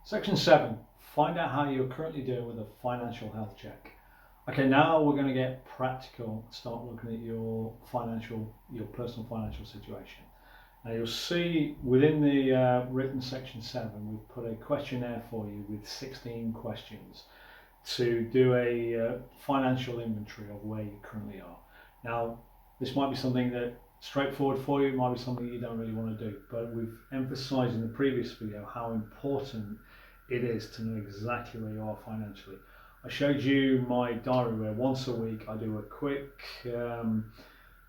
Section 7, find out how you're currently doing with a financial health check. Okay, now we're going to get practical, start looking at your personal financial situation. Now you'll see within the written section 7, we've put a questionnaire for you with 16 questions to do a financial inventory of where you currently are. Now, this might be something that straightforward for you, it might be something you don't really want to do, but we've emphasised in the previous video how important it is to know exactly where you are financially. I showed you my diary where once a week I do a quick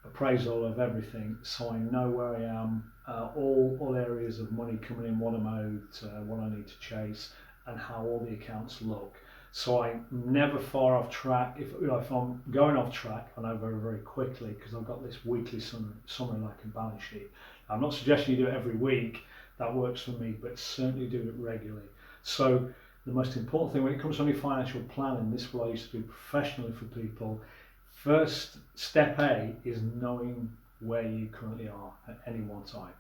appraisal of everything, so I know where I am, all areas of money coming in, what I'm owed, what I need to chase, and how all the accounts look. So I'm never far off track. If I'm going off track, I know very, very quickly because I've got this weekly summary like a balance sheet. I'm not suggesting you do it every week, that works for me, but certainly do it regularly. So the most important thing when it comes to any financial planning, this is what I used to do professionally for people. First, step A is knowing where you currently are at any one time.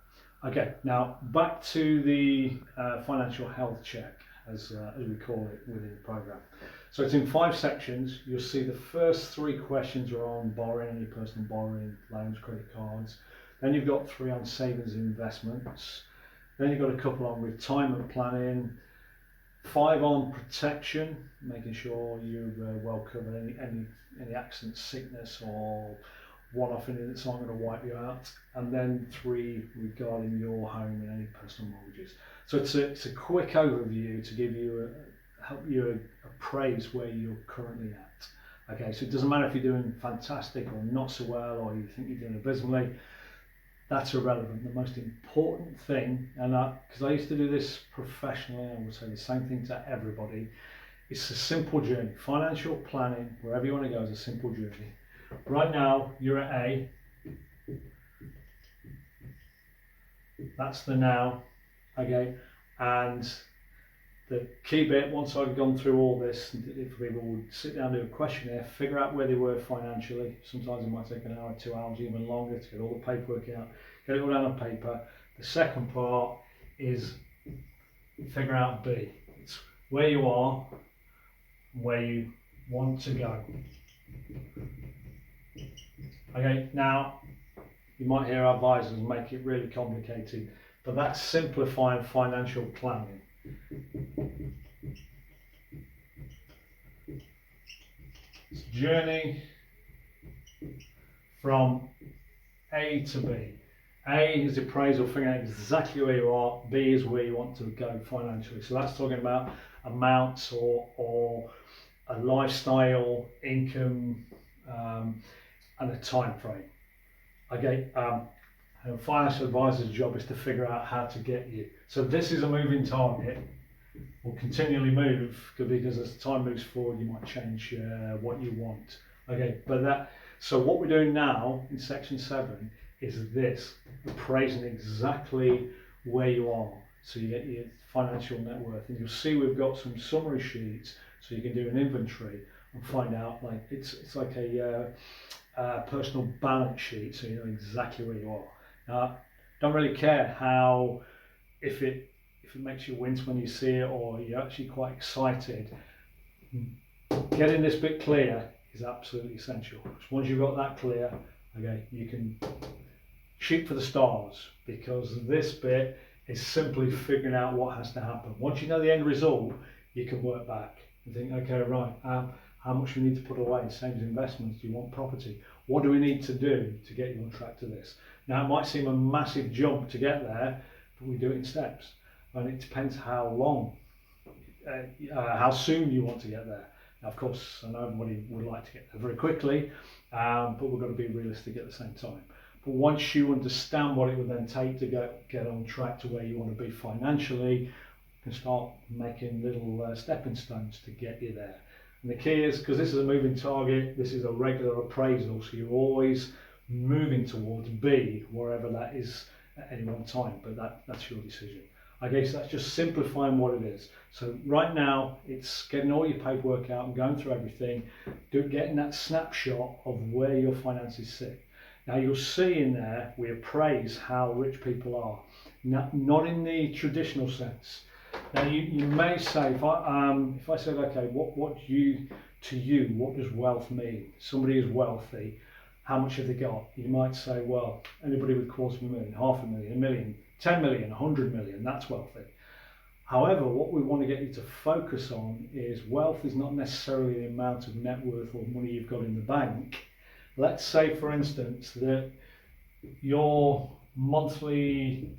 Okay, now back to the financial health check, as we call it within the program. So it's in 5 sections. You'll see the first 3 questions are on borrowing, any personal borrowing, loans, credit cards. Then you've got 3 on savings and investments. Then you've got a couple on retirement planning. 5 on protection, making sure you're well covered, any accident, sickness, or one-off anything that's not going to wipe you out. And then 3 regarding your home and any personal mortgages. So it's a quick overview to give you help you appraise where you're currently at. Okay, so it doesn't matter if you're doing fantastic or not so well, or you think you're doing abysmally. That's irrelevant. The most important thing, and because I used to do this professionally, I would say the same thing to everybody, it's a simple journey. Financial planning, wherever you want to go, is a simple journey. Right now, you're at A. That's the now, okay? And the key bit, once I've gone through all this, if people would sit down and do a questionnaire, figure out where they were financially. Sometimes it might take an hour, 2 hours, even longer to get all the paperwork out, get it all down on paper. The second part is figure out B. It's where you are, where you want to go. Okay, now you might hear our advisors make it really complicated, but that's simplifying financial planning. It's a journey from A to B. A is appraisal, figuring out exactly where you are. B is where you want to go financially. So that's talking about amounts or a lifestyle, income, and a time frame. Okay, and a financial advisor's job is to figure out how to get you. So this is a moving target. Will continually move because as time moves forward, you might change what you want. Okay, but so what we're doing now in section 7 is this, appraising exactly where you are, so you get your financial net worth. And you'll see we've got some summary sheets, so you can do an inventory and find out, like it's like a personal balance sheet, so you know exactly where you are. Now, don't really care how if it makes you wince when you see it, or you're actually quite excited. Getting this bit clear is absolutely essential. Once you've got that clear, okay, you can shoot for the stars, because this bit is simply figuring out what has to happen. Once you know the end result, you can work back and think, okay, right, how much do we need to put away? Same as investments. Do you want property? What do we need to do to get you on track to this? Now, it might seem a massive jump to get there, but we do it in steps. And it depends how long, how soon you want to get there. Now, of course, I know everybody would like to get there very quickly, but we've got to be realistic at the same time. But once you understand what it would then take to get on track to where you want to be financially, you can start making little stepping stones to get you there. And the key is, because this is a moving target, this is a regular appraisal, so you're always moving towards B, wherever that is at any one time, but that's your decision. Okay, so that's just simplifying what it is. So right now, it's getting all your paperwork out and going through everything, getting that snapshot of where your finances sit. Now you'll see in there, we appraise how rich people are. Not in the traditional sense. Now you may say, if I said, okay, what does wealth mean? Somebody is wealthy, how much have they got? You might say, well, anybody with $250,000, $500,000, $1 million, 10 million, 100 million, that's wealthy. However, what we want to get you to focus on is wealth is not necessarily the amount of net worth or money you've got in the bank. Let's say, for instance, that your monthly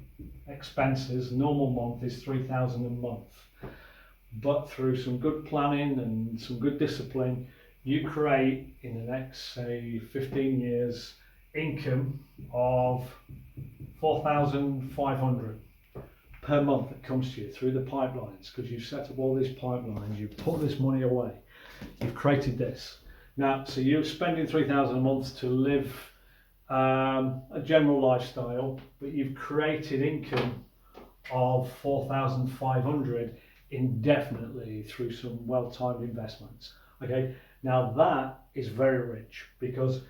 expenses, normal month, is $3,000 a month. But through some good planning and some good discipline, you create in the next, say, 15 years, income of 4,500 per month that comes to you through the pipelines, because you've set up all these pipelines, you've put this money away, you've created this. Now, so you're spending 3,000 a month to live a general lifestyle, but you've created income of 4,500 indefinitely through some well-timed investments. Okay, now that is very rich, because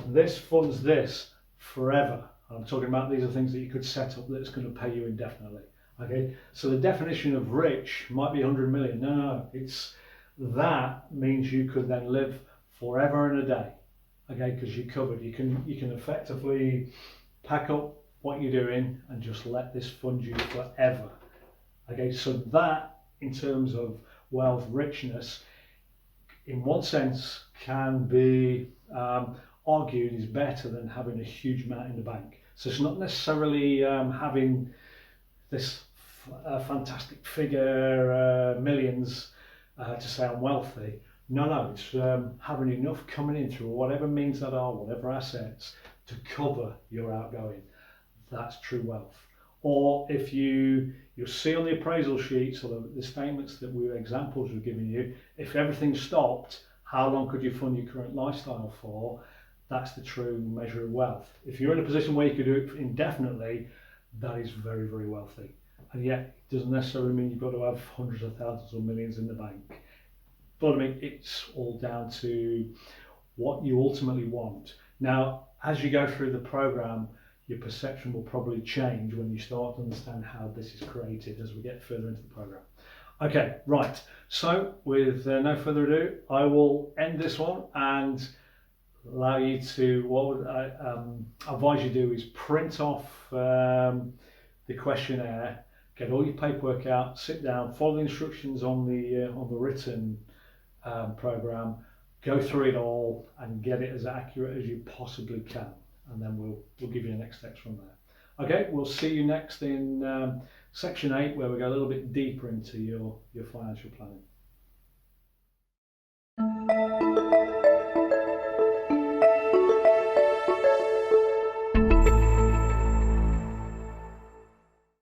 this funds this forever. I'm talking about these are things that you could set up that's going to pay you indefinitely. Okay, so the definition of rich might be 100 million. No, it's that means you could then live forever and a day. Okay, because you're covered. You can effectively pack up what you're doing and just let this fund you forever. Okay, so that in terms of wealth richness, in one sense, can be argued is better than having a huge amount in the bank. So it's not necessarily having this fantastic figure, millions, to say I'm wealthy. No, it's having enough coming in through whatever means that are, whatever assets, to cover your outgoing. That's true wealth. Or if you'll see on the appraisal sheets or the statements that examples we're giving you, if everything stopped, how long could you fund your current lifestyle for? That's the true measure of wealth. If you're in a position where you could do it indefinitely, that is very, very wealthy. And yet, it doesn't necessarily mean you've got to have hundreds of thousands or millions in the bank. But I mean, it's all down to what you ultimately want. Now, as you go through the program, your perception will probably change when you start to understand how this is created as we get further into the program. Okay, right. So with no further ado, I will end this one and allow you to, what would I advise you do is print off the questionnaire, get all your paperwork out, sit down, follow the instructions on the written program, go through it all and get it as accurate as you possibly can, and then we'll give you the next steps from there. Okay, we'll see you next in section 8, where we go a little bit deeper into your financial planning.